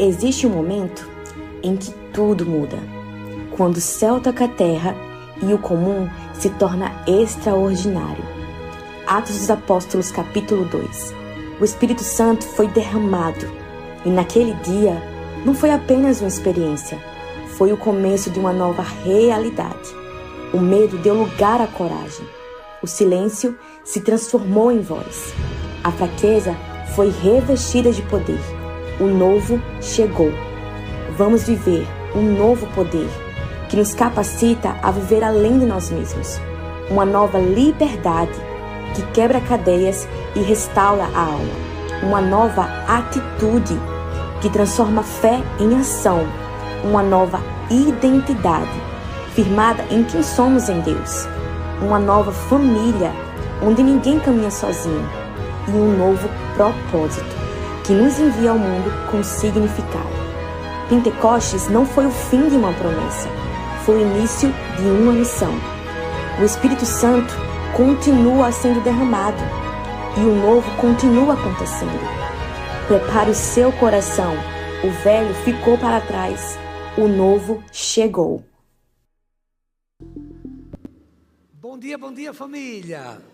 Existe um momento em que tudo muda, quando o céu toca a terra e o comum se torna extraordinário. Atos dos Apóstolos, capítulo 2. O Espírito Santo foi derramado, e naquele dia não foi apenas uma experiência, foi o começo de uma nova realidade. O medo deu lugar à coragem. O silêncio se transformou em voz. A fraqueza foi revestida de poder. O novo chegou. Vamos viver um novo poder que nos capacita a viver além de nós mesmos. Uma nova liberdade que quebra cadeias e restaura a alma. Uma nova atitude que transforma fé em ação. Uma nova identidade firmada em quem somos em Deus. Uma nova família onde ninguém caminha sozinho. E um novo propósito que nos envia ao mundo com significado. Pentecostes não foi o fim de uma promessa, foi o início de uma missão. O Espírito Santo continua sendo derramado e o novo continua acontecendo. Prepare o seu coração, o velho ficou para trás, o novo chegou. Bom dia família!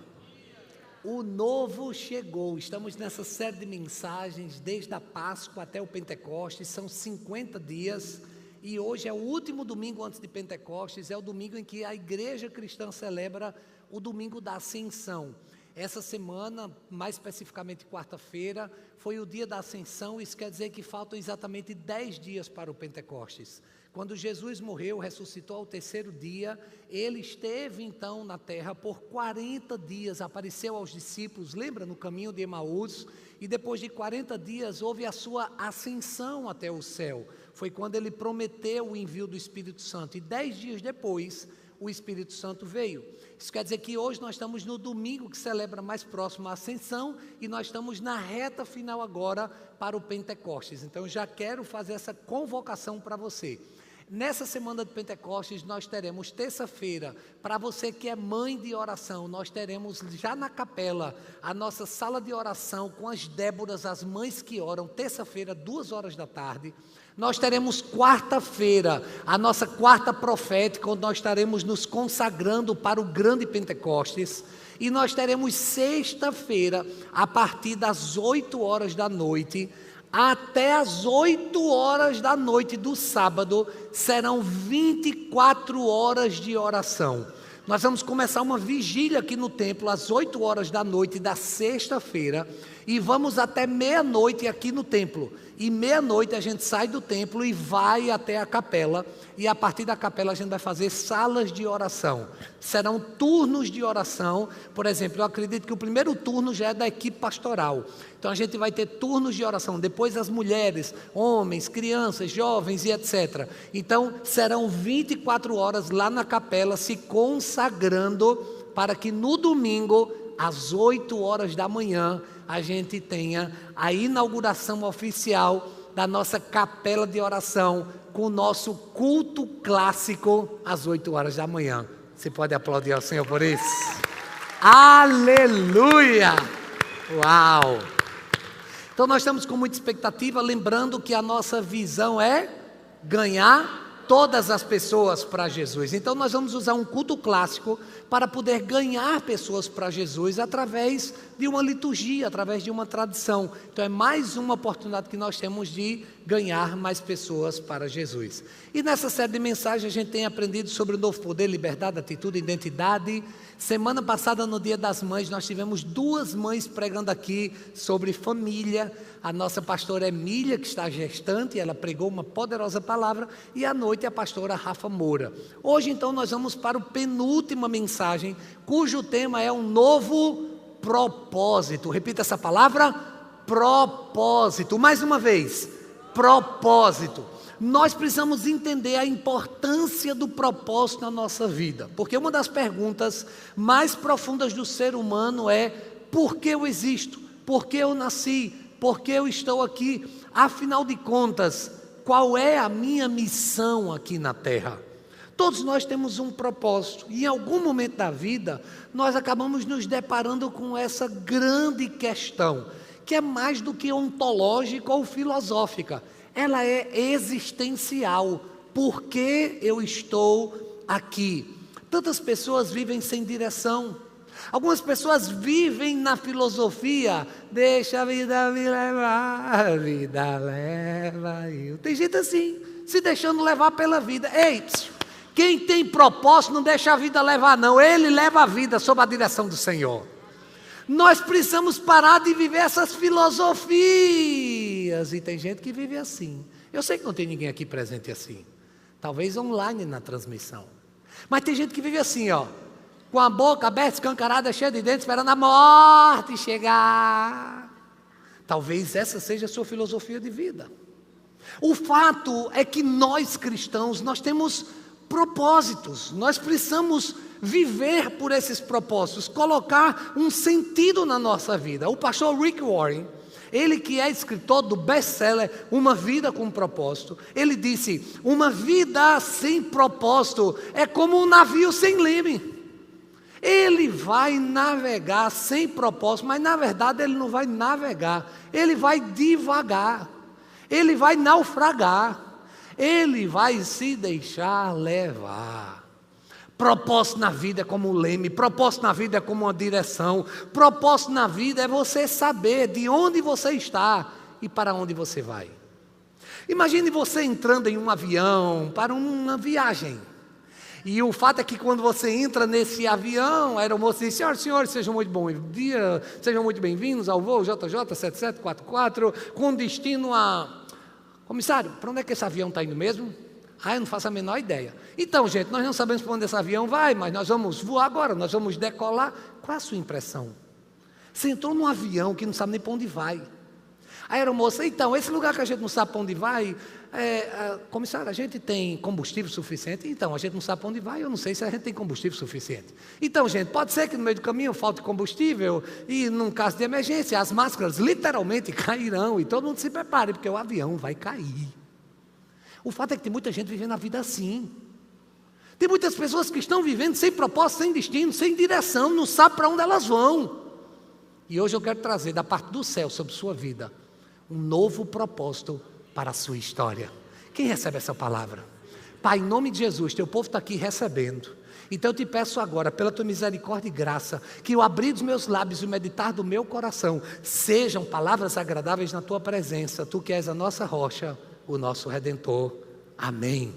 O novo chegou. Estamos nessa série de mensagens desde a Páscoa até o Pentecostes, são 50 dias e hoje é o último domingo antes de Pentecostes, é o domingo em que a igreja cristã celebra o domingo da Ascensão. Essa semana, mais especificamente quarta-feira, foi o dia da Ascensão, isso quer dizer que faltam exatamente 10 dias para o Pentecostes. Quando Jesus morreu, ressuscitou ao terceiro dia, ele esteve então na terra por 40 dias, apareceu aos discípulos, lembra, no caminho de Emaús, e depois de 40 dias houve a sua ascensão até o céu. Foi quando ele prometeu o envio do Espírito Santo, e 10 dias depois o Espírito Santo veio. Isso quer dizer que hoje nós estamos no domingo que celebra mais próximo a Ascensão, e nós estamos na reta final agora para o Pentecostes. Então eu já quero fazer essa convocação para você. Nessa semana de Pentecostes nós teremos terça-feira, para você que é mãe de oração, nós teremos já na capela a nossa sala de oração com as Déboras, as mães que oram, terça-feira, 2 horas da tarde. Nós teremos quarta-feira, a nossa quarta profética, onde nós estaremos nos consagrando para o grande Pentecostes. E nós teremos sexta-feira, a partir das 8 horas da noite, até as 8 horas da noite do sábado, serão 24 horas de oração. Nós vamos começar uma vigília aqui no templo, às 8 horas da noite da sexta-feira, e vamos até meia-noite aqui no templo. E meia-noite a gente sai do templo e vai até a capela, e a partir da capela a gente vai fazer salas de oração. Serão turnos de oração. Por exemplo, eu acredito que o primeiro turno já é da equipe pastoral. Então a gente vai ter turnos de oração, depois as mulheres, homens, crianças, jovens e etc. Então serão 24 horas lá na capela se consagrando para que no domingo, às 8 horas da manhã, a gente tenha a inauguração oficial da nossa capela de oração com o nosso culto clássico às 8 horas da manhã. Você pode aplaudir ao Senhor por isso? Aleluia! Uau! Então nós estamos com muita expectativa, lembrando que a nossa visão é ganhar todas as pessoas para Jesus. Então nós vamos usar um culto clássico para poder ganhar pessoas para Jesus através de uma liturgia, através de uma tradição. Então é mais uma oportunidade que nós temos de ganhar mais pessoas para Jesus. E nessa série de mensagens a gente tem aprendido sobre o novo poder, liberdade, atitude, identidade. Semana passada, no Dia das Mães, nós tivemos 2 mães pregando aqui sobre família. A nossa pastora Emília, que está gestante, ela pregou uma poderosa palavra, e à noite a pastora Rafa Moura. Hoje então nós vamos para a penúltima mensagem, cujo tema é um novo propósito. Repita essa palavra: propósito. Mais uma vez, propósito. Nós precisamos entender a importância do propósito na nossa vida, porque uma das perguntas mais profundas do ser humano é: por que eu existo? Por que eu nasci? Por que eu estou aqui? Afinal de contas, qual é a minha missão aqui na terra? Todos nós temos um propósito, e em algum momento da vida nós acabamos nos deparando com essa grande questão, que é mais do que ontológica ou filosófica. ela é existencial. Por que eu estou aqui? Tantas pessoas vivem sem direção. Algumas pessoas vivem na filosofia, deixa a vida me levar, a vida leva eu. Tem gente assim, se deixando levar pela vida. Ei, quem tem propósito não deixa a vida levar não, ele leva a vida sob a direção do Senhor. Nós precisamos parar de viver essas filosofias, e tem gente que vive assim. Eu sei que não tem ninguém aqui presente assim, talvez online na transmissão, mas tem gente que vive assim, ó, com a boca aberta, escancarada, cheia de dentes, esperando a morte chegar. Talvez essa seja a sua filosofia de vida. O fato é que nós cristãos, nós temos propósitos, nós precisamos viver por esses propósitos, colocar um sentido na nossa vida. O pastor Rick Warren, ele que é escritor do best-seller Uma Vida com Propósito, ele disse: uma vida sem propósito é como um navio sem leme. Ele vai navegar sem propósito, mas na verdade ele não vai navegar, ele vai divagar, ele vai naufragar, ele vai se deixar levar. Propósito na vida é como um leme, propósito na vida é como uma direção, propósito na vida é você saber de onde você está e para onde você vai. Imagine você entrando em um avião para uma viagem. E o fato é que quando você entra nesse avião, a aeromoça diz: senhoras e senhores, sejam muito bom dia, sejam muito bem-vindos ao voo JJ 7744, com destino a... Comissário, para onde é que esse avião está indo mesmo? Eu não faço a menor ideia. Então, gente, nós não sabemos para onde esse avião vai, mas nós vamos voar agora, nós vamos decolar. Qual é a sua impressão? Você entrou num avião que não sabe nem para onde vai. A aeromoça: então, esse lugar que a gente não sabe para onde vai, comissário, a gente tem combustível suficiente? Então, a gente não sabe para onde vai, eu não sei se a gente tem combustível suficiente. Então, gente, pode ser que no meio do caminho falte combustível e num caso de emergência, as máscaras literalmente cairão e todo mundo se prepare, porque o avião vai cair. O fato é que tem muita gente vivendo a vida assim. Tem muitas pessoas que estão vivendo sem propósito, sem destino, sem direção, não sabem para onde elas vão. E hoje eu quero trazer da parte do céu sobre sua vida um novo propósito para a sua história. Quem recebe essa palavra? Pai, em nome de Jesus, teu povo está aqui recebendo. Então eu te peço agora, pela tua misericórdia e graça, que o abrir dos meus lábios e o meditar do meu coração sejam palavras agradáveis na tua presença. Tu que és a nossa rocha, o nosso Redentor. Amém.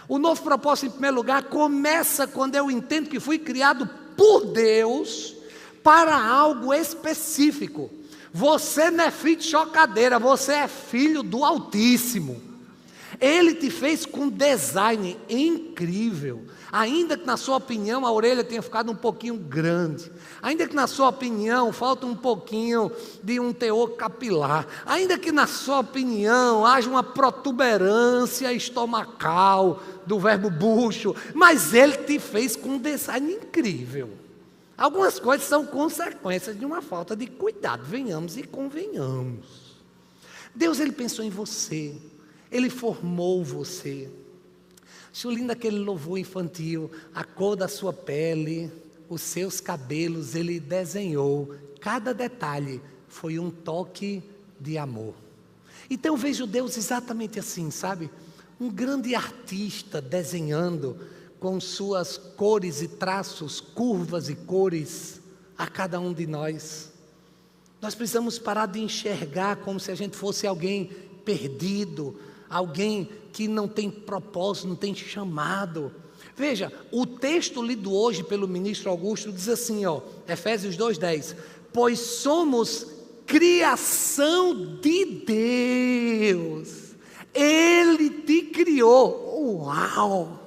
O novo propósito, em primeiro lugar, começa quando eu entendo que fui criado por Deus para algo específico. Você não é filho de chocadeira, você é filho do Altíssimo. Ele te fez com design incrível. Ainda que na sua opinião a orelha tenha ficado um pouquinho grande, ainda que na sua opinião falta um pouquinho de um teor capilar, ainda que na sua opinião haja uma protuberância estomacal do verbo bucho, mas Ele te fez com um design incrível. Algumas coisas são consequências de uma falta de cuidado, venhamos e convenhamos. Deus, Ele pensou em você, Ele formou você. Acho lindo aquele louvor infantil, a cor da sua pele, os seus cabelos, Ele desenhou, cada detalhe foi um toque de amor. Então eu vejo Deus exatamente assim, sabe? Um grande artista desenhando com suas cores e traços, curvas e cores a cada um de nós. Nós precisamos parar de enxergar como se a gente fosse alguém perdido, alguém que não tem propósito, não tem chamado. Veja, o texto lido hoje pelo ministro Augusto diz assim, ó, Efésios 2:10, pois somos criação de Deus, Ele te criou. Uau!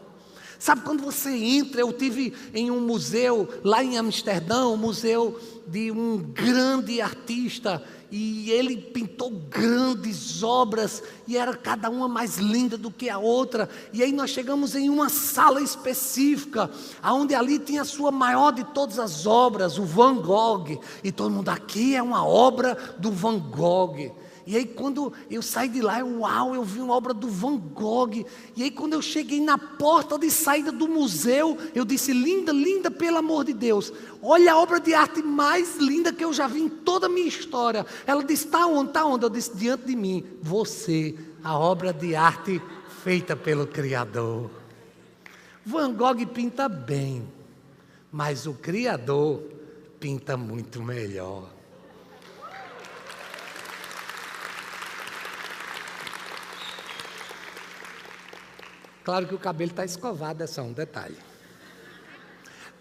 Sabe, quando você entra, eu tive em um museu lá em Amsterdã, um museu de um grande artista, e ele pintou grandes obras, e era cada uma mais linda do que a outra, e aí nós chegamos em uma sala específica, onde ali tinha a sua maior de todas as obras, o Van Gogh, e todo mundo, aqui é uma obra do Van Gogh. E aí quando eu saí de lá, eu vi uma obra do Van Gogh. E aí quando eu cheguei na porta de saída do museu, eu disse, linda, linda, pelo amor de Deus, olha a obra de arte mais linda que eu já vi em toda a minha história. Ela disse, está onde? Eu disse, diante de mim, você a obra de arte feita pelo Criador. Van Gogh pinta bem, mas o Criador pinta muito melhor. Claro que o cabelo está escovado, é só um detalhe.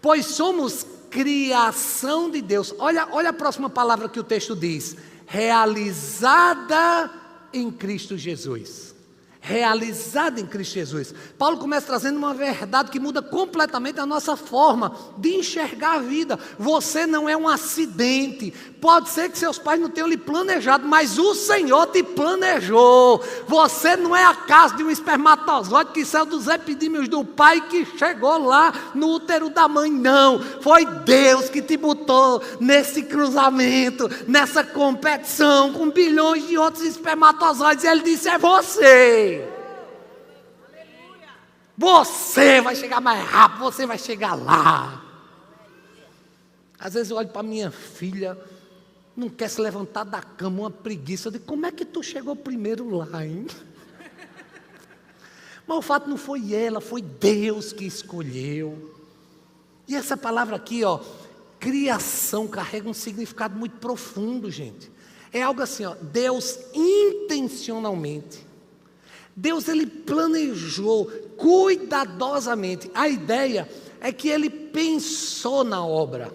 Pois somos criação de Deus. Olha a próxima palavra que o texto diz. Realizada em Cristo Jesus. Realizada em Cristo Jesus. Paulo começa trazendo uma verdade que muda completamente a nossa forma de enxergar a vida. Você não é um acidente. Pode ser que seus pais não tenham lhe planejado, mas o Senhor te planejou. Você não é a casa de um espermatozoide que saiu dos epidímios do pai e que chegou lá no útero da mãe. Não, foi Deus que te botou nesse cruzamento, nessa competição com bilhões de outros espermatozoides. E Ele disse, é você. Você vai chegar mais rápido, você vai chegar lá. Às vezes eu olho para minha filha, não quer se levantar da cama, uma preguiça. Eu digo, como é que tu chegou primeiro lá, hein? Mas o fato não foi ela, foi Deus que escolheu. E essa palavra aqui, ó, criação, carrega um significado muito profundo, gente. É algo assim, ó, Deus intencionalmente. Deus, Ele planejou cuidadosamente. A ideia é que Ele pensou na obra.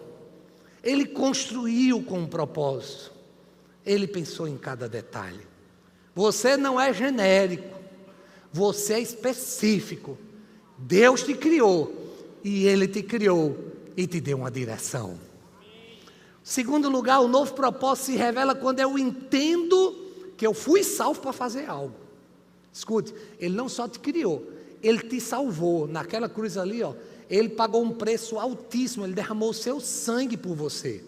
Ele construiu com um propósito. Ele pensou em cada detalhe. Você não é genérico. Você é específico. Deus te criou. E Ele te criou e te deu uma direção. Segundo lugar, o novo propósito se revela quando eu entendo que eu fui salvo para fazer algo. Escute, Ele não só te criou, Ele te salvou. Naquela cruz ali, ó, Ele pagou um preço altíssimo, Ele derramou o seu sangue por você.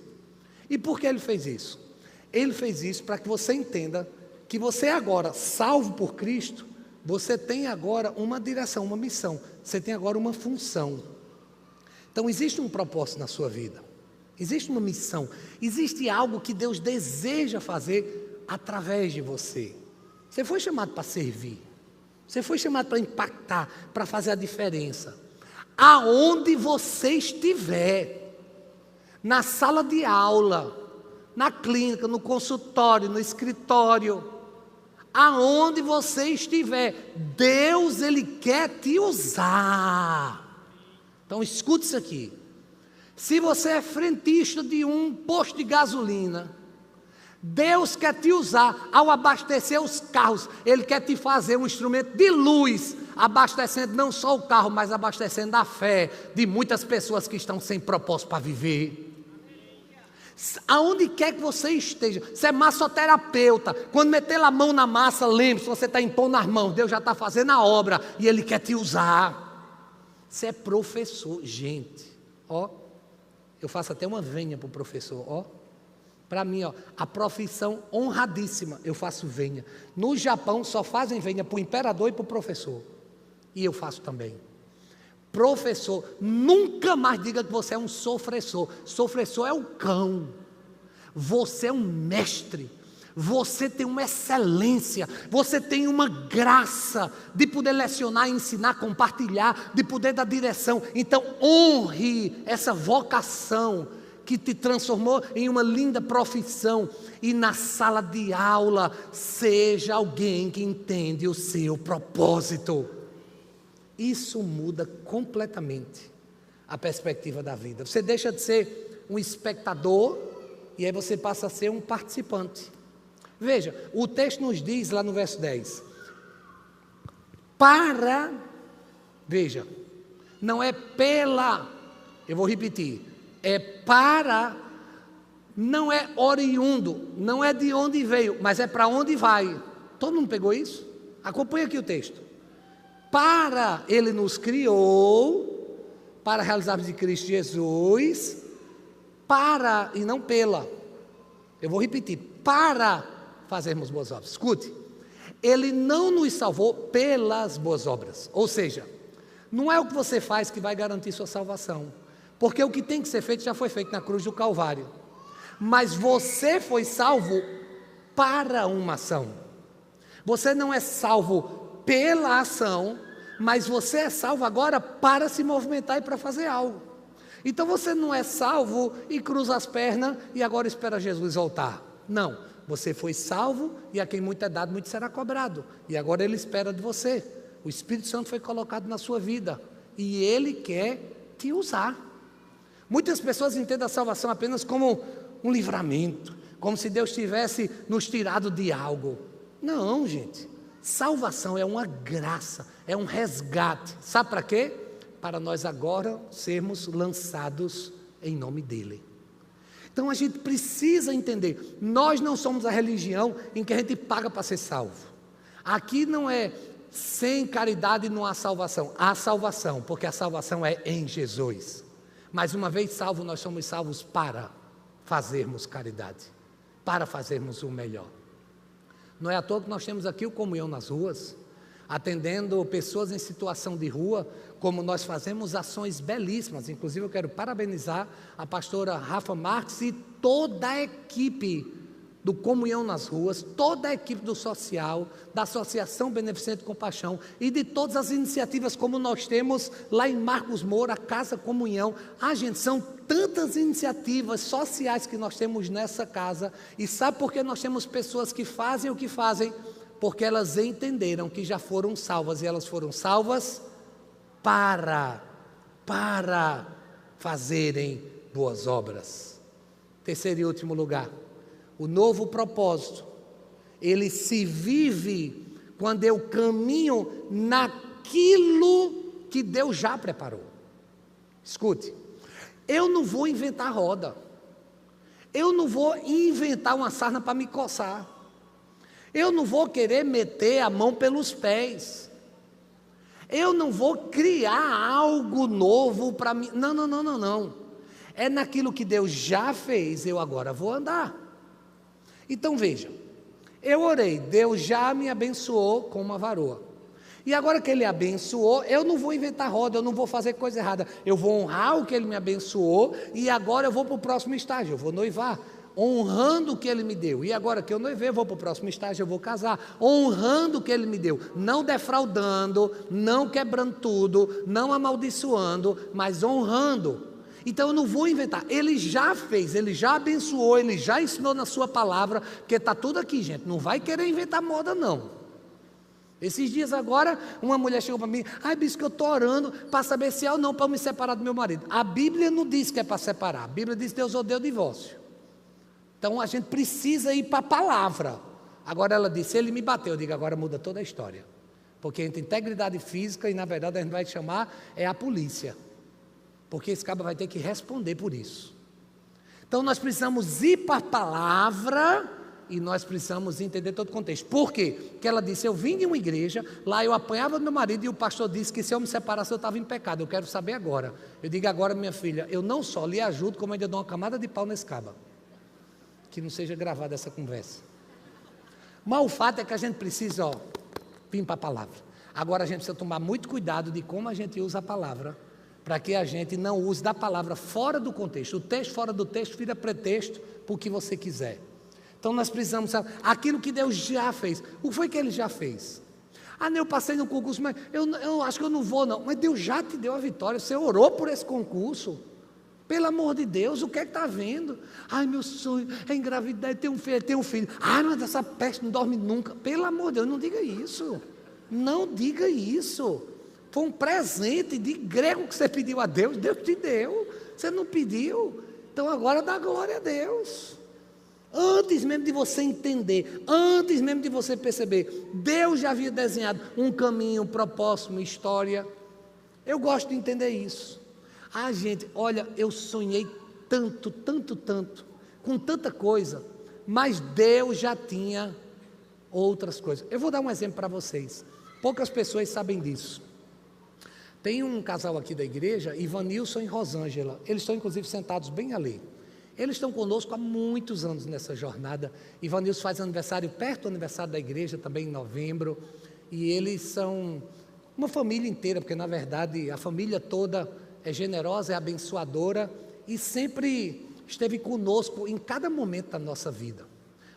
E por que Ele fez isso? Ele fez isso para que você entenda que você agora, salvo por Cristo, você tem agora uma direção, uma missão. Você tem agora uma função. Então existe um propósito na sua vida. Existe uma missão. Existe algo que Deus deseja fazer através de você. Você foi chamado para servir. Você foi chamado para impactar, para fazer a diferença. Aonde você estiver, na sala de aula, na clínica, no consultório, no escritório, aonde você estiver, Deus, Ele quer te usar. Então escute isso aqui. Se você é frentista de um posto de gasolina, Deus quer te usar ao abastecer os carros. Ele quer te fazer um instrumento de luz, abastecendo não só o carro, mas abastecendo a fé de muitas pessoas que estão sem propósito para viver. Aonde quer que você esteja, você é massoterapeuta, quando meter a mão na massa, lembre-se, você está impondo as mãos, Deus já está fazendo a obra e Ele quer te usar. Você é professor, gente, ó, eu faço até uma venha para o professor, ó. Para mim, ó, a profissão honradíssima, eu faço venha. No Japão só fazem venha para o imperador e para o professor. E eu faço também. Professor, nunca mais diga que você é um sofressor. Sofressor é o cão. Você é um mestre. Você tem uma excelência. Você tem uma graça de poder lecionar, ensinar, compartilhar, de poder dar direção. Então honre essa vocação que te transformou em uma linda profissão, e na sala de aula, seja alguém que entende o seu propósito. Isso muda completamente a perspectiva da vida. Você deixa de ser um espectador, e aí você passa a ser um participante. Veja, o texto nos diz lá no verso 10, veja, não é pela, eu vou repetir, é para, não é oriundo, não é de onde veio, mas é para onde vai. Todo mundo pegou isso? Acompanha aqui o texto. Para, Ele nos criou, para realizarmos de Cristo Jesus, para e não pela. Eu vou repetir, para fazermos boas obras. Escute, Ele não nos salvou pelas boas obras, ou seja, não é o que você faz que vai garantir sua salvação. Porque o que tem que ser feito já foi feito na cruz do Calvário. Mas você foi salvo para uma ação. Você não é salvo pela ação, mas você é salvo agora para se movimentar e para fazer algo. Então você não é salvo e cruza as pernas e agora espera Jesus voltar. Não, você foi salvo e a quem muito é dado, muito será cobrado. E agora Ele espera de você. O Espírito Santo foi colocado na sua vida e Ele quer te usar. Muitas pessoas entendem a salvação apenas como um livramento, como se Deus tivesse nos tirado de algo. Não, gente. Salvação é uma graça, é um resgate. Sabe para quê? Para nós agora sermos lançados em nome dEle. Então a gente precisa entender, nós não somos a religião em que a gente paga para ser salvo. Aqui não é sem caridade não há salvação. Há salvação, porque a salvação é em Jesus. Mas uma vez salvo, nós somos salvos para fazermos caridade, para fazermos o melhor. Não é à toa que nós temos aqui o Comunhão nas Ruas, atendendo pessoas em situação de rua, como nós fazemos ações belíssimas. Inclusive eu quero parabenizar a pastora Rafa Marques e toda a equipe do Comunhão nas Ruas, toda a equipe do Social, da Associação Beneficente Compaixão e de todas as iniciativas como nós temos lá em Marcos Moura, a Casa Comunhão. Gente, são tantas iniciativas sociais que nós temos nessa casa. E sabe por que nós temos pessoas que fazem o que fazem? Porque elas entenderam que já foram salvas e elas foram salvas para fazerem boas obras. Terceiro e último lugar, o novo propósito, ele se vive quando eu caminho naquilo que Deus já preparou. Escute, eu não vou inventar roda, eu não vou inventar uma sarna para me coçar, eu não vou querer meter a mão pelos pés, eu não vou criar algo novo para mim, não, é naquilo que Deus já fez, eu agora vou andar. Então veja, eu orei, Deus já me abençoou com uma varoa, e agora que Ele abençoou, eu não vou inventar roda, eu não vou fazer coisa errada, eu vou honrar o que Ele me abençoou, e agora eu vou para o próximo estágio, eu vou noivar, honrando o que Ele me deu, e agora que eu noivei, eu vou para o próximo estágio, eu vou casar, honrando o que Ele me deu, não defraudando, não quebrando tudo, não amaldiçoando, mas honrando. Então eu não vou inventar, Ele já fez, Ele já abençoou, Ele já ensinou na sua palavra, porque está tudo aqui, gente, não vai querer inventar moda não. Esses dias agora, uma mulher chegou para mim, bispo, que eu estou orando para saber se é ou não para me separar do meu marido. A Bíblia não diz que é para separar, a Bíblia diz que Deus odeia o divórcio. Então a gente precisa ir para a palavra. Agora ela disse, Ele me bateu, eu digo, agora muda toda a história, porque entre integridade física e na verdade a gente vai chamar a polícia. Porque esse cara vai ter que responder por isso. Então nós precisamos ir para a palavra e nós precisamos entender todo o contexto. Por quê? Porque ela disse, eu vim de uma igreja, lá eu apanhava do meu marido e o pastor disse que se eu me separasse eu estava em pecado, eu quero saber agora. Eu digo agora, minha filha, eu não só lhe ajudo, como ainda dou uma camada de pau nesse caba. Que não seja gravada essa conversa. Mas o fato é que a gente precisa, vir para a palavra. Agora a gente precisa tomar muito cuidado de como a gente usa a palavra, para que a gente não use da palavra fora do contexto. O texto fora do texto vira pretexto para o que você quiser. Então nós precisamos saber aquilo que Deus já fez. O que foi que Ele já fez? Eu passei no concurso, mas eu acho que eu não vou não. Mas Deus já te deu a vitória, você orou por esse concurso. Pelo amor de Deus, o que é que está vendo? Meu sonho é engravidar e ter um filho. Mas essa peste não dorme nunca. Pelo amor de Deus, não diga isso. Não diga isso. Foi um presente de grego que você pediu a Deus, Deus te deu, você não pediu, então agora dá glória a Deus. Antes mesmo de você entender, antes mesmo de você perceber, Deus já havia desenhado um caminho, um propósito, uma história. Eu gosto de entender isso. Gente, olha, eu sonhei tanto, com tanta coisa, mas Deus já tinha outras coisas. Eu vou dar um exemplo para vocês, poucas pessoas sabem disso. Tem um casal aqui da igreja, Ivanilson e Rosângela, eles estão inclusive sentados bem ali. Eles estão conosco há muitos anos nessa jornada. Ivanilson faz aniversário perto do aniversário da igreja, também em novembro, e eles são uma família inteira, porque na verdade a família toda é generosa, é abençoadora, e sempre esteve conosco em cada momento da nossa vida.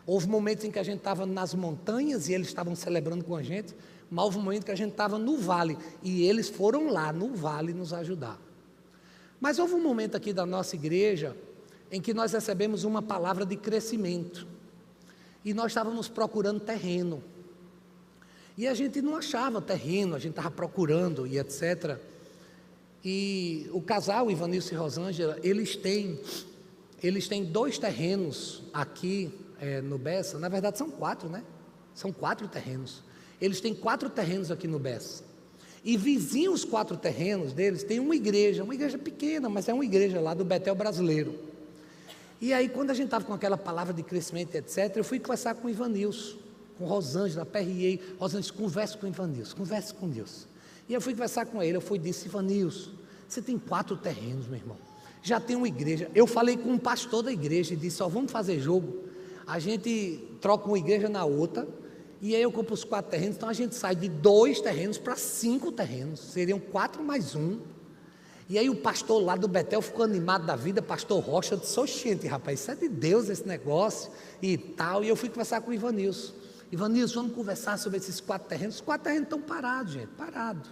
Houve momentos em que a gente estava nas montanhas e eles estavam celebrando com a gente, mas houve um momento que a gente estava no vale e eles foram lá no vale nos ajudar. Mas houve um momento aqui da nossa igreja em que nós recebemos uma palavra de crescimento e nós estávamos procurando terreno e a gente não achava terreno, a gente estava procurando e etc. E o casal, Ivanilson e Rosângela, eles têm 2 terrenos aqui no Bessa. Na verdade são 4, né? São 4 terrenos. Eles têm 4 terrenos aqui no Bessa. E vizinho os 4 terrenos deles tem uma igreja pequena, mas é uma igreja lá do Betel brasileiro. E aí quando a gente estava com aquela palavra de crescimento, etc., eu fui conversar com o Ivanilson, com Rosângela, aperriei, Rosângela, converse com o Ivanilson, converse com Deus. E eu fui conversar com ele, disse, Ivanilson, você tem 4 terrenos, meu irmão, já tem uma igreja. Eu falei com um pastor da igreja e disse, vamos fazer jogo, a gente troca uma igreja na outra, e aí eu compro os 4 terrenos, então a gente sai de 2 terrenos para 5 terrenos, seriam 4 mais 1, e aí o pastor lá do Betel ficou animado da vida, pastor Rocha, eu disse, oxente, rapaz, isso é de Deus esse negócio, e tal, e eu fui conversar com o Ivanilson, vamos conversar sobre esses 4 terrenos, os 4 terrenos estão parados, gente, parados.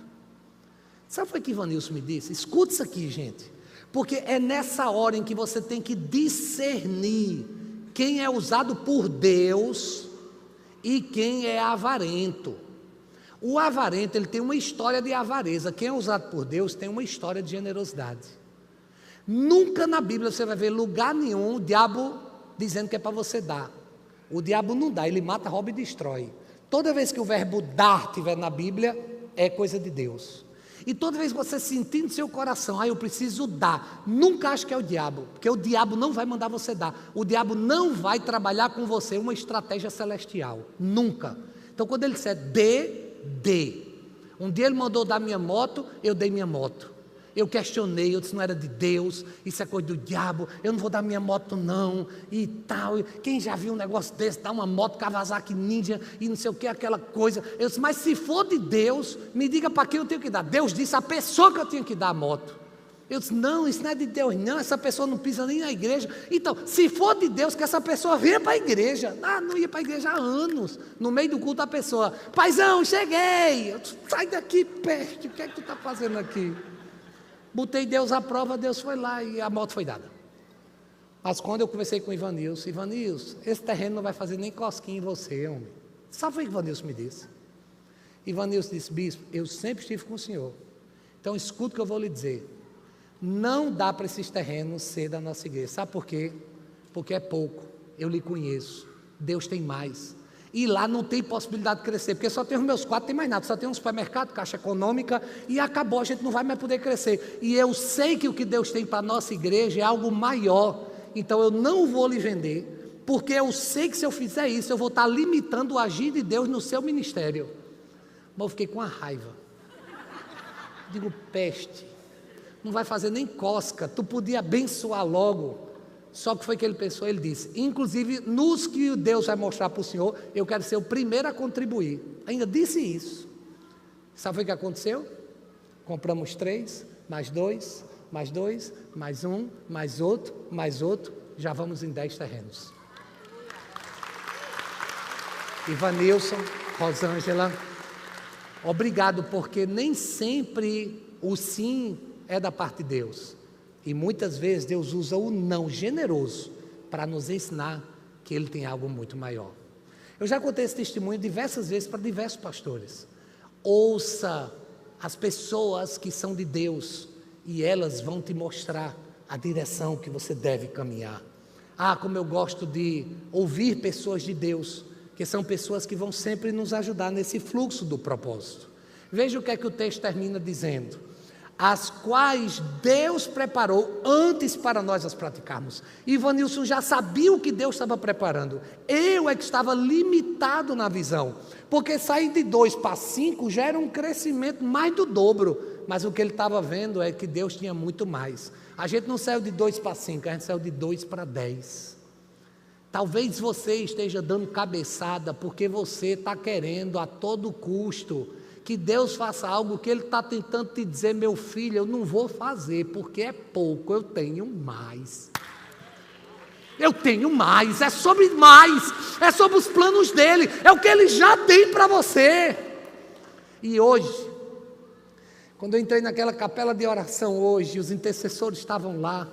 Sabe o que o Ivanilson me disse? Escuta isso aqui, gente, porque é nessa hora em que você tem que discernir quem é usado por Deus e quem é avarento. O avarento, ele tem uma história de avareza. Quem é usado por Deus tem uma história de generosidade. Nunca na Bíblia você vai ver lugar nenhum o diabo dizendo que é para você dar. O diabo não dá, ele mata, rouba e destrói. Toda vez que o verbo dar estiver na Bíblia, é coisa de Deus. E toda vez que você sentir no seu coração, eu preciso dar, nunca ache que é o diabo, porque o diabo não vai mandar você dar, o diabo não vai trabalhar com você uma estratégia celestial, nunca. Então quando ele disser dê. Um dia ele mandou dar minha moto, eu dei minha moto. Eu questionei, eu disse, não era de Deus, isso é coisa do diabo, eu não vou dar minha moto não, e tal. Quem já viu um negócio desse, dar uma moto Kawasaki Ninja, e não sei o que, aquela coisa. Eu disse, mas se for de Deus, me diga para quem eu tenho que dar. Deus disse a pessoa que eu tinha que dar a moto. Eu disse, não, isso não é de Deus não, essa pessoa não pisa nem na igreja. Então, se for de Deus, que essa pessoa venha para a igreja. Não ia para a igreja há anos. No meio do culto a pessoa, paizão, cheguei. Eu disse, sai daqui, peste, o que é que tu está fazendo aqui? Botei Deus à prova, Deus foi lá e a moto foi dada. Mas quando eu conversei com o Ivanilson, esse terreno não vai fazer nem cosquinha em você, homem. Sabe o que o Ivanilson me disse? Ivanilson disse, bispo, eu sempre estive com o senhor. Então escuta o que eu vou lhe dizer. Não dá para esses terrenos ser da nossa igreja. Sabe por quê? Porque é pouco. Eu lhe conheço. Deus tem mais. E lá não tem possibilidade de crescer, porque só tem os meus 4, tem mais nada, só tem um supermercado, caixa econômica, e acabou, a gente não vai mais poder crescer. E eu sei que o que Deus tem para a nossa igreja é algo maior, então eu não vou lhe vender, porque eu sei que se eu fizer isso, eu vou estar limitando o agir de Deus no seu ministério. Mas eu fiquei com a raiva. Digo, peste, não vai fazer nem cosca, tu podia abençoar logo. Só que foi que ele pensou, ele disse, inclusive nos que Deus vai mostrar para o senhor, eu quero ser o primeiro a contribuir. Ainda disse isso. Sabe o que aconteceu? Compramos 3, mais 2, mais 2, mais 1, mais outro, já vamos em 10 terrenos. Ivanilson, Rosângela, obrigado, porque nem sempre o sim é da parte de Deus. E muitas vezes Deus usa o não generoso para nos ensinar que Ele tem algo muito maior. Eu já contei esse testemunho diversas vezes para diversos pastores. Ouça as pessoas que são de Deus e elas vão te mostrar a direção que você deve caminhar. Como eu gosto de ouvir pessoas de Deus, que são pessoas que vão sempre nos ajudar nesse fluxo do propósito. Veja o que é que o texto termina dizendo. As quais Deus preparou antes para nós as praticarmos. Ivanilson já sabia o que Deus estava preparando. Eu é que estava limitado na visão, porque sair de 2 para 5 já era um crescimento mais do dobro, mas o que ele estava vendo é que Deus tinha muito mais. A gente não saiu de 2 para 5, a gente saiu de 2 para 10. Talvez você esteja dando cabeçada porque você está querendo a todo custo que Deus faça algo que Ele está tentando te dizer, meu filho, eu não vou fazer, porque é pouco, eu tenho mais. Eu tenho mais, é sobre mais, é sobre os planos dele, é o que ele já tem para você. E hoje, quando eu entrei naquela capela de oração hoje, os intercessores estavam lá,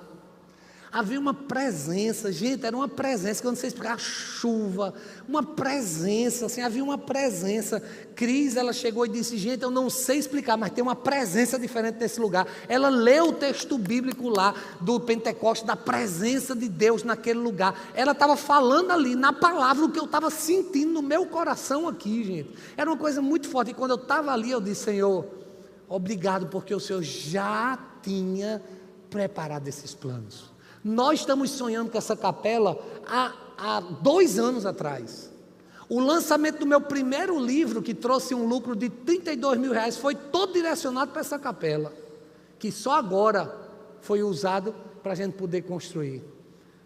havia uma presença, gente, era uma presença, que eu não sei explicar, chuva, uma presença, assim, havia uma presença. Cris, ela chegou e disse, gente, eu não sei explicar, mas tem uma presença diferente nesse lugar. Ela leu o texto bíblico lá, do Pentecostes, da presença de Deus naquele lugar. Ela estava falando ali, na palavra, o que eu estava sentindo no meu coração aqui, gente. Era uma coisa muito forte, e quando eu estava ali, eu disse, Senhor, obrigado, porque o Senhor já tinha preparado esses planos. Nós estamos sonhando com essa capela há 2 anos atrás. O lançamento do meu primeiro livro, que trouxe um lucro de R$32 mil, foi todo direcionado para essa capela, que só agora foi usado para a gente poder construir.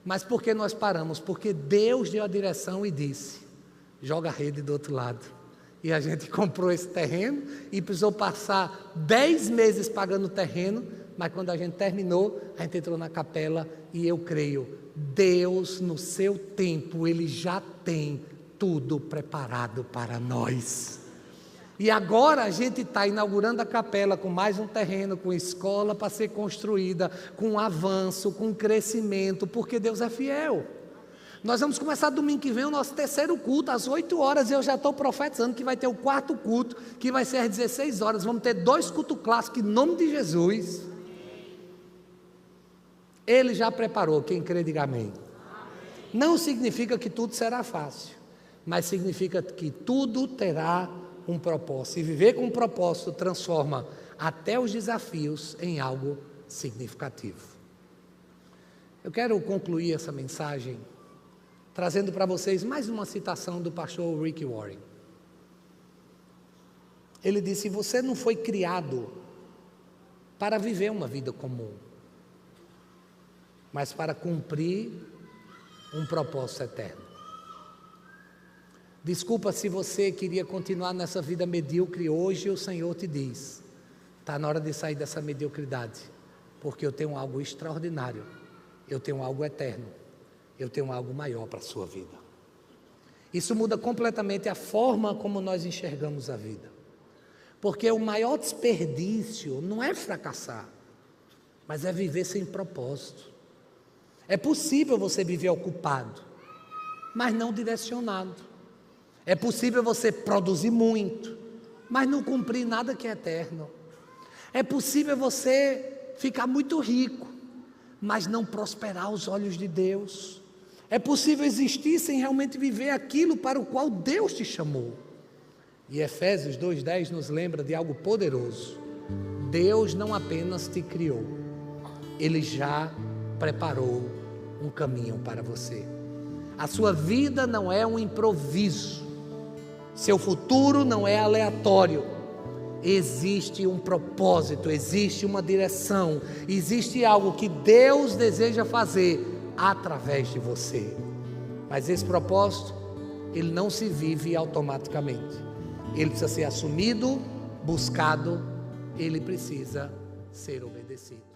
Mas por que nós paramos? Porque Deus deu a direção e disse, joga a rede do outro lado. E a gente comprou esse terreno e precisou passar 10 meses pagando o terreno, mas quando a gente terminou, a gente entrou na capela e eu creio, Deus no seu tempo, Ele já tem tudo preparado para nós. E agora a gente está inaugurando a capela com mais um terreno, com escola para ser construída, com avanço, com crescimento, porque Deus é fiel. Nós vamos começar domingo que vem o nosso 3º culto, às 8 horas, e eu já estou profetizando que vai ter o 4º culto, que vai ser às 16 horas, vamos ter 2 cultos clássicos, em nome de Jesus. Ele já preparou, quem crê diga amém. Não significa que tudo será fácil, mas significa que tudo terá um propósito, e viver com um propósito transforma até os desafios em algo significativo. Eu quero concluir essa mensagem trazendo para vocês mais uma citação do pastor Rick Warren. Ele disse, você não foi criado para viver uma vida comum, mas para cumprir um propósito eterno. Desculpa se você queria continuar nessa vida medíocre, hoje o Senhor te diz, está na hora de sair dessa mediocridade, porque eu tenho algo extraordinário, eu tenho algo eterno, eu tenho algo maior para a sua vida. Isso muda completamente a forma como nós enxergamos a vida, porque o maior desperdício não é fracassar, mas é viver sem propósito. É possível você viver ocupado, mas não direcionado. É possível você produzir muito, mas não cumprir nada que é eterno. É possível você ficar muito rico, mas não prosperar aos olhos de Deus. É possível existir sem realmente viver aquilo para o qual Deus te chamou. E Efésios 2:10 nos lembra de algo poderoso. Deus não apenas te criou, Ele já preparou um caminho para você. A sua vida não é um improviso, seu futuro não é aleatório. Existe um propósito, existe uma direção, existe algo que Deus deseja fazer através de você. Mas esse propósito, ele não se vive automaticamente. Ele precisa ser assumido, buscado, ele precisa ser obedecido.